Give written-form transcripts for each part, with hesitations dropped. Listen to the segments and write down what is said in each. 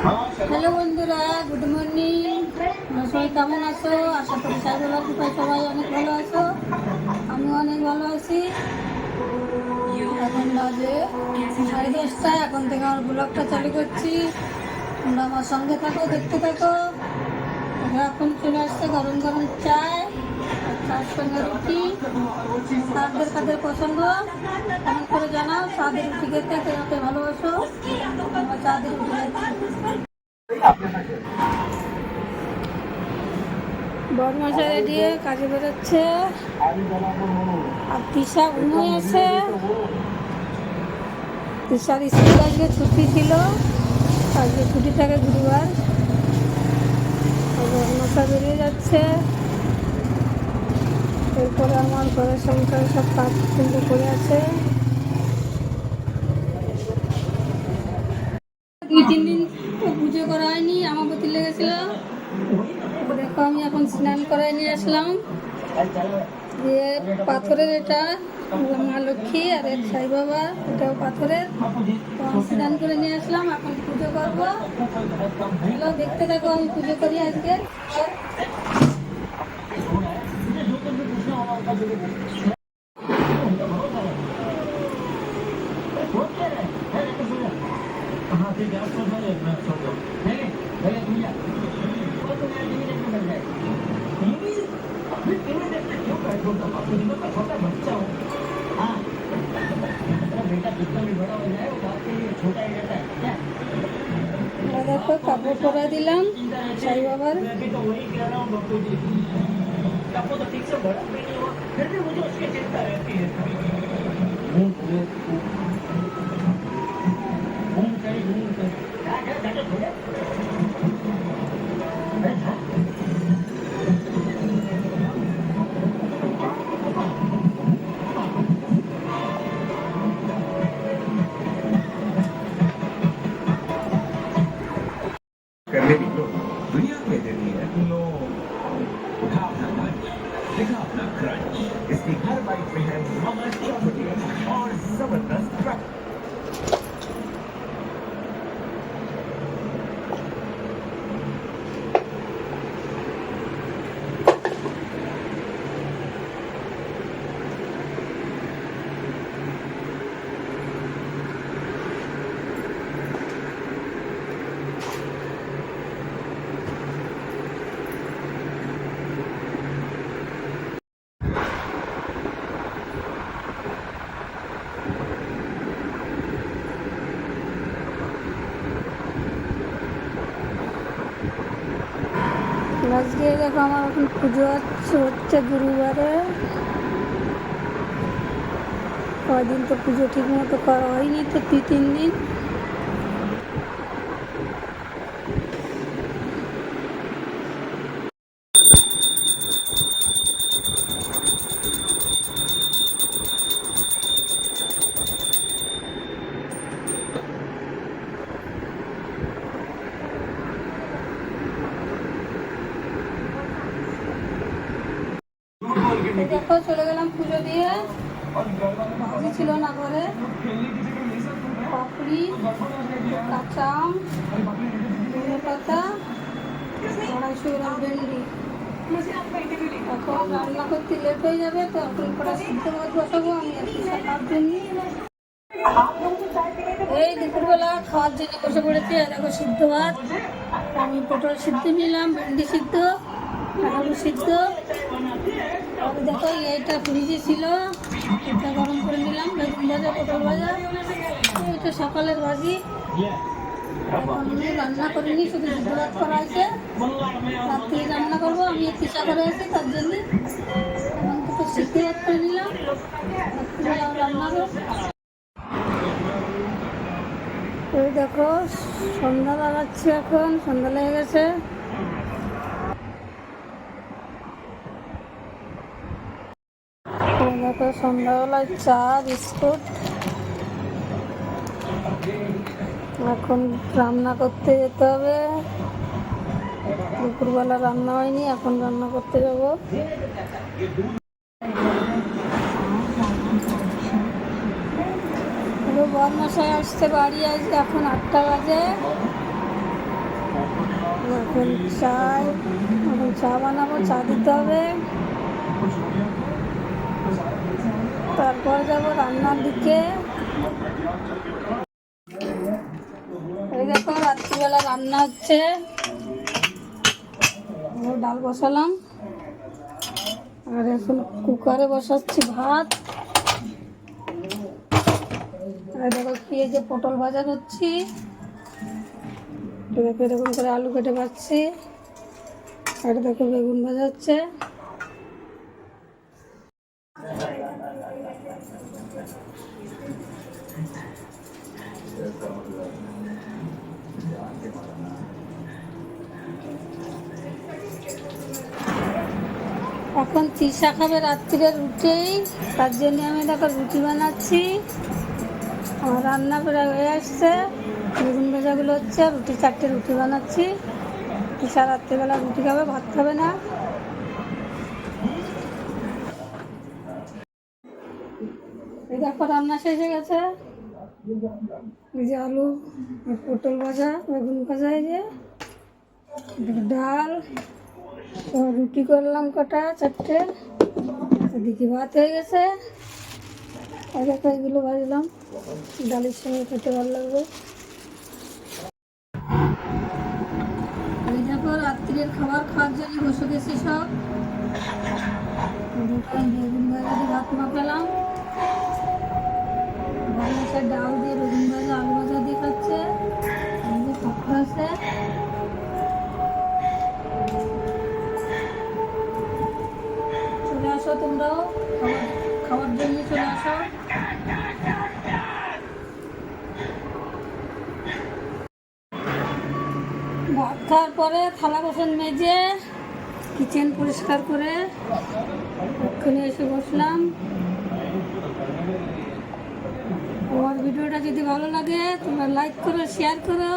Hello বন্ধুরা, good morning. সবাই কেমন আছো? আশা করি সবাই অনেক ভালো আছো। আমিও অনেক ভালো আছি। এখন বাজে 10:30। এখন থেকে আমার ব্লগটা চালু করছি। তোমরা আমার সঙ্গে থাকো, দেখতে থাকো। এখন চলে আসছে গরম গরম চায় আর চার সঙ্গে রুটি। কাদের কাদের পছন্দ কমেন্ট করে জানাও। চাঁদের রুটি খেতে কে ভালোবাসো? আমরা চাঁদের রুটি খাচ্ছি। বদমাশা রেডি কাজে বেরোচ্ছে আর তৃষা ঘুমিয়ে আছে। তৃষার স্কুল আজকে ছুটি ছিল, আজকে ছুটি থাকে গুরুবার। বদমাশা বেরিয়ে যাচ্ছে। এরপরে আমার ঘরের সংসারে সব কাজ কিন্তু করে আছে। 2-3 দিন তো পুজো করা হয়নি, আমাবতী লেগেছিল। দেখো আমি এখন স্নান করাই নিয়ে আসলাম। দিয়ে পাথরের এটা মা লক্ষ্মী আর এক সাই বাবা, এটাও পাথরের। স্নান করে নিয়ে আসলাম, এখন পুজো করবো। দেখতে থাকো আমি পুজো করি আজকে। দেখো কাপড় পরা দিলাম সাই বাবার। करने निकलो, दुनिया में देनी है। उठा अपना लंच, दिखा अपना क्रंच। इसकी हर बाइट में है ममस चॉकलेट और जबरदस्त क्रंच। আজকে দেখো আমার এখন পুজো হচ্ছে গুরুবারে। কদিন তো পুজো ঠিক মতো করা হয়নি, তো 2-3 দিন। দেখো চলে গেলাম পুজো দিয়ে। ভাজি ছিল না ঘরে, পাপড়ি, কাঁচা আম, ধনে পাতা, 250 গ্রাম ভেন্ডি। এখন রান্না করতে লেট হয়ে যাবে, তো এখন কটা সিদ্ধ ভাত বসাবো আমি আর কি খাওয়ার জন্য। এই দুপুরবেলা খাওয়ার জন্য বসে পড়েছি। আর দেখো সিদ্ধ ভাত, আমি পটল সিদ্ধ নিলাম, ভেন্ডি সিদ্ধ, আলু সিদ্ধ। আর দেখো এইটা ফ্রিজে ছিল, এটা গরম করে নিলাম। বেগুন ভাজা, পটল ভাজা, এইটা সকালের ভাজি। এখন আমি রান্না করিনি, শুধু সিদ্ধ ভাত করা হয়েছে। রাত্রে রান্না করবো, আমি তৃষা করে আছি তার জন্যে। এখন তো সিদ্ধ ভাত করে নিলাম, রাত্রিবেলা রান্না করবো। এই দেখো সন্ধ্যা লাগাচ্ছি, এখন সন্ধ্যা লেগে গেছে। দেখো সন্ধ্যাবেলায় চা বিস্কুট। এখন রান্না করতে যেতে হবে। দুপুরবেলা রান্না হয়নি, এখন রান্না করতে যাবো। বরমশাই আসতে বাড়ি, আজ এখন 8টা বাজে। এখন চা বানাবো, চা দিতে হবে। তারপর যাব রান্নার দিকে। এই দেখো রাত্রিবেলা রান্না হচ্ছে, ডাল বসালাম আর এখন কুকারে বসাচ্ছি ভাত। আর দেখো পেঁয়াজে পটল ভাজা করছি, দেখো এরকম করে আলু কেটে পাচ্ছি, আর দেখো বেগুন ভাজা হচ্ছে। এখন তৃষা খাবে রাত্রিরে রুটি, তার জন্য আমি দেখো রুটি বানাচ্ছি। আমার রান্না প্রায় হয়ে আসছে, বেগুন ভাজাগুলো হচ্ছে, রুটি 4টে রুটি বানাচ্ছি। তৃষা রাত্রিবেলা রুটি খাবে, ভাত খাবে না। এই দেখো রান্না শেষ হয়ে গেছে। এই যে আলু আর পটল ভাজা, বেগুন ভাজা, এই যে ডাল, রুটি করলাম কটা 4টে, এদিকে ভাত হয়ে গেছে। এই দেখো এগুলো ভাজলাম, ডালের সঙ্গে খেতে ভালো লাগবে। এই দেখো রাত্রির খাবার খাওয়ার জন্য বসে গেছি সব। বেগুন ভাজা দিয়ে ভাত মাখালাম, ডাল দিয়ে বেগুন ভাজা আলু ভাজা দিয়ে খাচ্ছে, পাপড় আছে। চলে আসো তোমরাও খাওয়ার জন্য, চলে আসো। ভাত খাওয়ার পরে থালা বাসন মেজে কিচেন পরিষ্কার করে ওখানে এসে বসলাম। আমার ভিডিওটা যদি ভালো লাগে তোমরা লাইক করো, শেয়ার করো,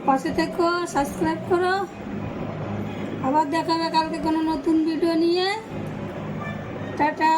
পাশে থেকো, সাবস্ক্রাইব করো। আবার দেখা হবে কালকে কোনো নতুন ভিডিও নিয়ে। টাটা।